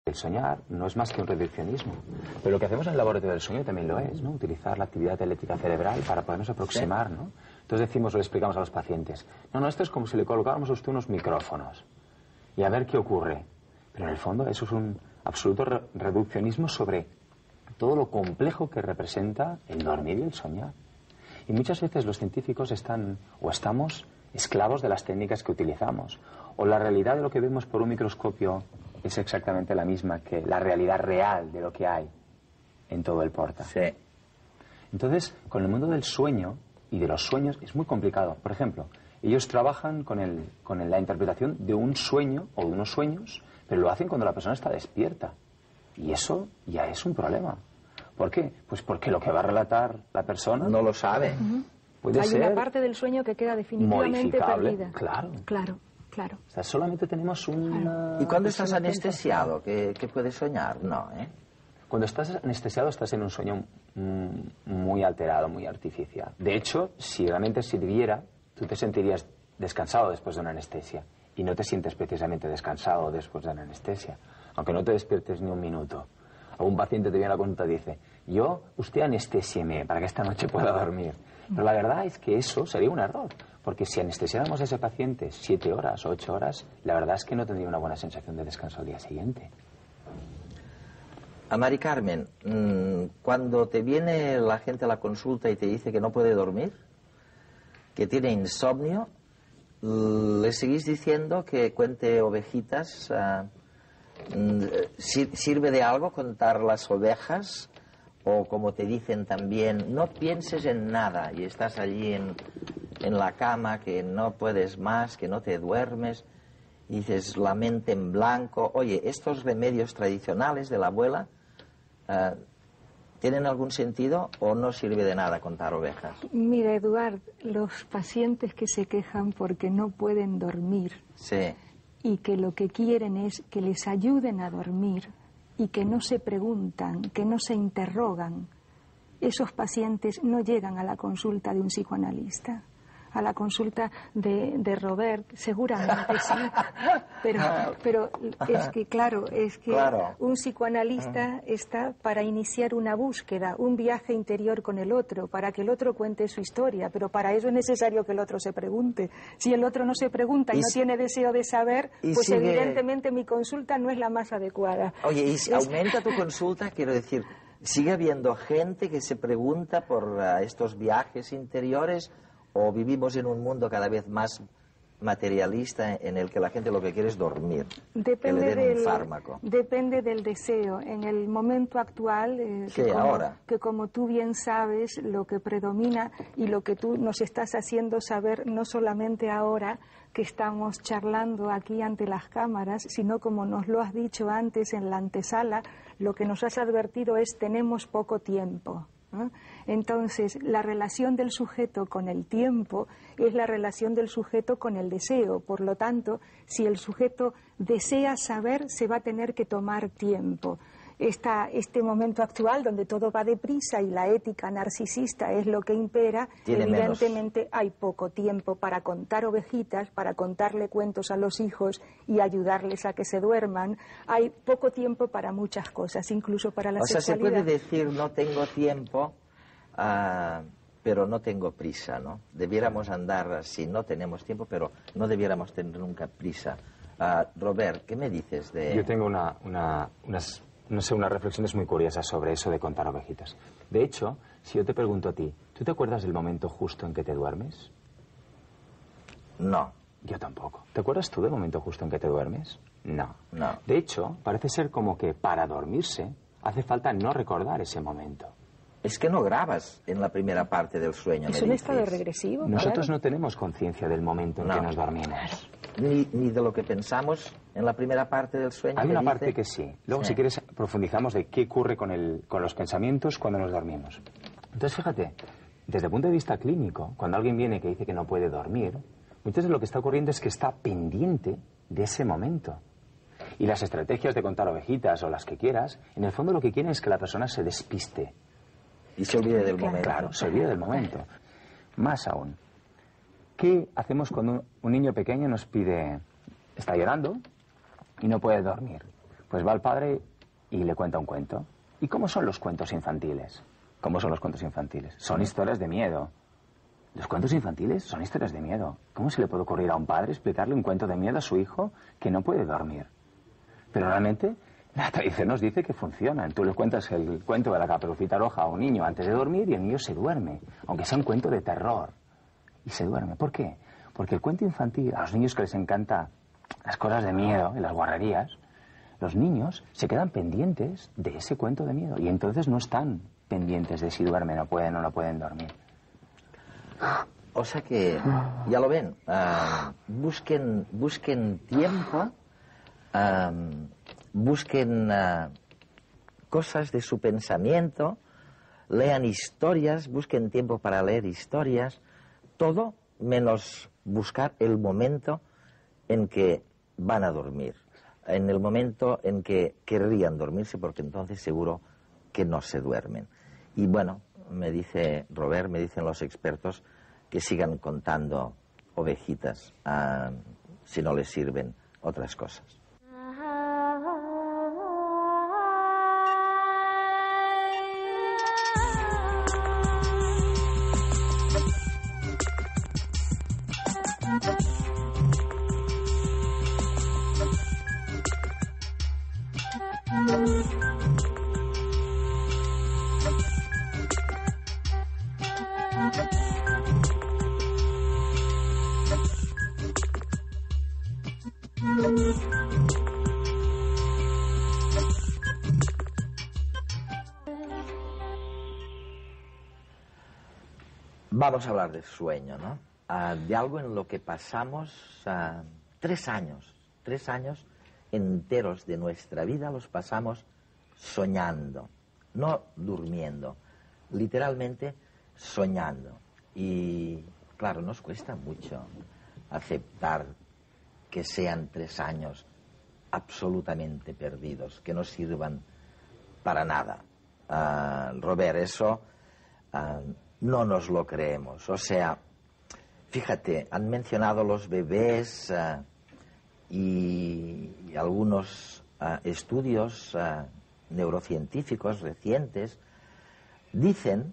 El soñar no es más que un reduccionismo. Pero lo que hacemos en el laboratorio del sueño también lo es, ¿no? Utilizar la actividad eléctrica cerebral para podernos aproximar, ¿no? Entonces decimos o le explicamos a los pacientes, no, esto es como si le colocáramos a usted unos micrófonos y a ver qué ocurre. Pero en el fondo eso es un absoluto reduccionismo sobre todo lo complejo que representa el dormir y el soñar. Y muchas veces los científicos están o estamos esclavos de las técnicas que utilizamos. O la realidad de lo que vemos por un microscopio es exactamente la misma que la realidad real de lo que hay en todo el portal. Sí. Entonces, con el mundo del sueño y de los sueños es muy complicado. Por ejemplo, ellos trabajan con la interpretación de un sueño o de unos sueños, pero lo hacen cuando la persona está despierta. Y eso ya es un problema. ¿Por qué? Pues porque lo que va a relatar la persona no lo sabe. Puede ser una parte del sueño que queda definitivamente perdida. Claro. Claro. O sea, solamente tenemos una... ¿Y cuando estás anestesiado? ¿Qué puedes soñar? No, ¿eh? Cuando estás anestesiado estás en un sueño muy alterado, muy artificial. De hecho, si realmente sirviera, tú te sentirías descansado después de una anestesia. Y no te sientes precisamente descansado después de una anestesia. Aunque no te despiertes ni un minuto. Algún paciente te viene a la consulta y dice, usted anestésieme para que esta noche pueda dormir. Pero la verdad es que eso sería un error. Porque si anestesiáramos a ese paciente 7 horas o 8 horas, la verdad es que no tendría una buena sensación de descanso al día siguiente. A Mari Carmen, cuando te viene la gente a la consulta y te dice que no puede dormir, que tiene insomnio, ¿le seguís diciendo que cuente ovejitas? ¿Sirve de algo contar las ovejas? O como te dicen también, no pienses en nada y estás allí en la cama, que no puedes más, que no te duermes, y dices la mente en blanco. Oye, estos remedios tradicionales de la abuela, ¿tienen algún sentido o no sirve de nada contar ovejas? Mira, Eduard, los pacientes que se quejan porque no pueden dormir, sí, y que lo que quieren es que les ayuden a dormir y que no se preguntan, que no se interrogan, esos pacientes no llegan a la consulta de un psicoanalista. A la consulta de Robert, seguramente sí, pero es que, claro, un psicoanalista está para iniciar una búsqueda, un viaje interior con el otro, para que el otro cuente su historia, pero para eso es necesario que el otro se pregunte. Si el otro no se pregunta y no tiene deseo de saber, pues evidentemente mi consulta no es la más adecuada. Oye, ¿y si aumenta tu consulta? Quiero decir, ¿sigue habiendo gente que se pregunta por estos viajes interiores? ¿O vivimos en un mundo cada vez más materialista en el que la gente lo que quiere es dormir? Que le den un fármaco. Depende del deseo. En el momento actual, que como tú bien sabes, lo que predomina y lo que tú nos estás haciendo saber, no solamente ahora que estamos charlando aquí ante las cámaras, sino como nos lo has dicho antes en la antesala, lo que nos has advertido es tenemos poco tiempo. Entonces, la relación del sujeto con el tiempo es la relación del sujeto con el deseo. Por lo tanto, si el sujeto desea saber, se va a tener que tomar tiempo. Este momento actual, donde todo va deprisa y la ética narcisista es lo que impera, evidentemente hay poco tiempo para contar ovejitas, para contarle cuentos a los hijos y ayudarles a que se duerman. Hay poco tiempo para muchas cosas, incluso para la sexualidad. O sea, se puede decir no tengo tiempo, pero no tengo prisa, ¿no? Debiéramos andar así, no tenemos tiempo, pero no debiéramos tener nunca prisa. Robert, ¿qué me dices de...? Yo tengo unas reflexiones muy curiosas sobre eso de contar ovejitas. De hecho, si yo te pregunto a ti, ¿tú te acuerdas del momento justo en que te duermes? No. Yo tampoco. ¿Te acuerdas tú del momento justo en que te duermes? No. No. De hecho, parece ser como que para dormirse hace falta no recordar ese momento. Es que no grabas en la primera parte del sueño. Es un estado regresivo. Nosotros no tenemos conciencia del momento en que nos dormimos. Ni de lo que pensamos en la primera parte del sueño. Hay una parte que sí. Luego, si quieres, profundizamos de qué ocurre con los pensamientos cuando nos dormimos. Entonces, fíjate, desde el punto de vista clínico, cuando alguien viene que dice que no puede dormir, muchas veces lo que está ocurriendo es que está pendiente de ese momento. Y las estrategias de contar ovejitas o las que quieras, en el fondo lo que quieren es que la persona se despiste. Y se olvide del momento. Claro, se olvide del momento. Más aún, ¿qué hacemos cuando un niño pequeño nos pide, está llorando y no puede dormir? Pues va el padre y le cuenta un cuento. ¿Y cómo son los cuentos infantiles? ¿Cómo son los cuentos infantiles? Son historias de miedo. Los cuentos infantiles son historias de miedo. ¿Cómo se le puede ocurrir a un padre explicarle un cuento de miedo a su hijo que no puede dormir? Pero realmente la tradición nos dice que funcionan. Tú le cuentas el cuento de la Caperucita Roja a un niño antes de dormir y el niño se duerme, aunque sea un cuento de terror. Y se duerme. ¿Por qué? Porque el cuento infantil, a los niños que les encanta las cosas de miedo y las guarrerías, los niños se quedan pendientes de ese cuento de miedo y entonces no están pendientes de si duermen o no pueden dormir. O sea que, ya lo ven, busquen tiempo, busquen cosas de su pensamiento, lean historias, busquen tiempo para leer historias, todo menos buscar el momento en que van a dormir, en el momento en que querrían dormirse, porque entonces seguro que no se duermen. Y bueno, me dice Robert, me dicen los expertos, que sigan contando ovejitas si no les sirven otras cosas. Vamos a hablar del sueño, ¿no? De algo en lo que pasamos 3 años enteros de nuestra vida los pasamos soñando, no durmiendo, literalmente soñando. Y claro, nos cuesta mucho aceptar que sean 3 años absolutamente perdidos, que no sirvan para nada. Robert, eso no nos lo creemos. O sea, fíjate, han mencionado los bebés y algunos estudios neurocientíficos recientes dicen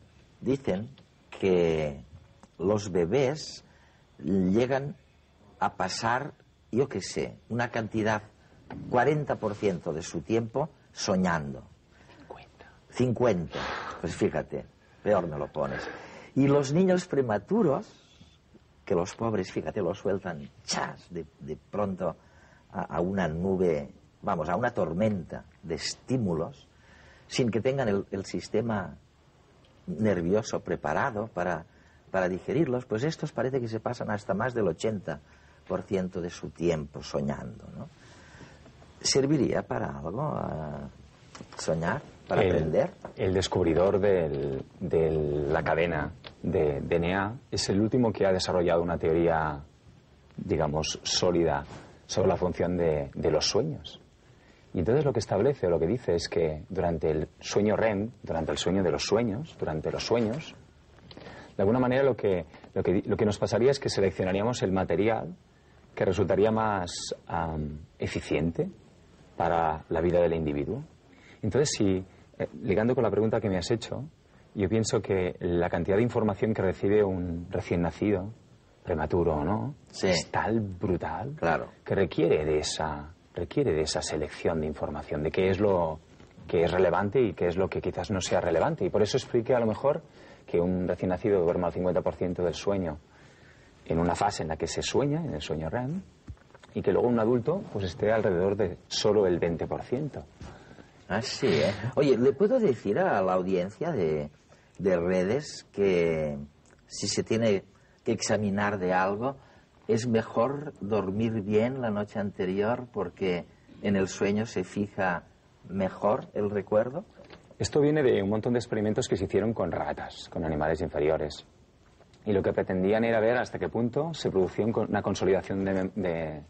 que los bebés llegan a pasar, yo qué sé, una cantidad, 40% de su tiempo soñando. 50. Pues fíjate, peor me lo pones. Y los niños prematuros, que los pobres, fíjate, los sueltan chas de pronto a una nube, vamos, a una tormenta de estímulos, sin que tengan el sistema nervioso preparado para digerirlos, pues estos parece que se pasan hasta más del 80% de su tiempo soñando, ¿no? ¿Serviría para algo soñar, para aprender? El descubridor de la cadena de DNA es el último que ha desarrollado una teoría, digamos, sólida sobre la función de los sueños. Y entonces lo que establece o lo que dice es que durante el sueño REM, durante el sueño de los sueños, durante los sueños, de alguna manera lo que nos pasaría es que seleccionaríamos el material que resultaría más eficiente para la vida del individuo. Entonces, ligando con la pregunta que me has hecho, yo pienso que la cantidad de información que recibe un recién nacido, prematuro o no, sí, es tal brutal, claro, que requiere de esa selección de información, de qué es lo que es relevante y qué es lo que quizás no sea relevante. Y por eso expliqué a lo mejor que un recién nacido duerma el 50% del sueño en una fase en la que se sueña, en el sueño REM, y que luego un adulto pues esté alrededor de solo el 20%. Así, ¿eh? Oye, ¿le puedo decir a la audiencia de redes que si se tiene que examinar de algo, es mejor dormir bien la noche anterior porque en el sueño se fija mejor el recuerdo? Esto viene de un montón de experimentos que se hicieron con ratas, con animales inferiores. Y lo que pretendían era ver hasta qué punto se producía una consolidación de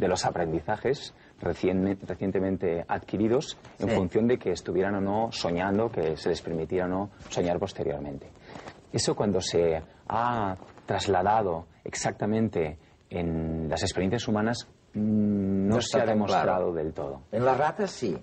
los aprendizajes recientemente adquiridos en función de que estuvieran o no soñando, que se les permitiera o no soñar posteriormente. Eso, cuando se ha trasladado exactamente en las experiencias humanas, No se ha demostrado del todo. En las ratas sí.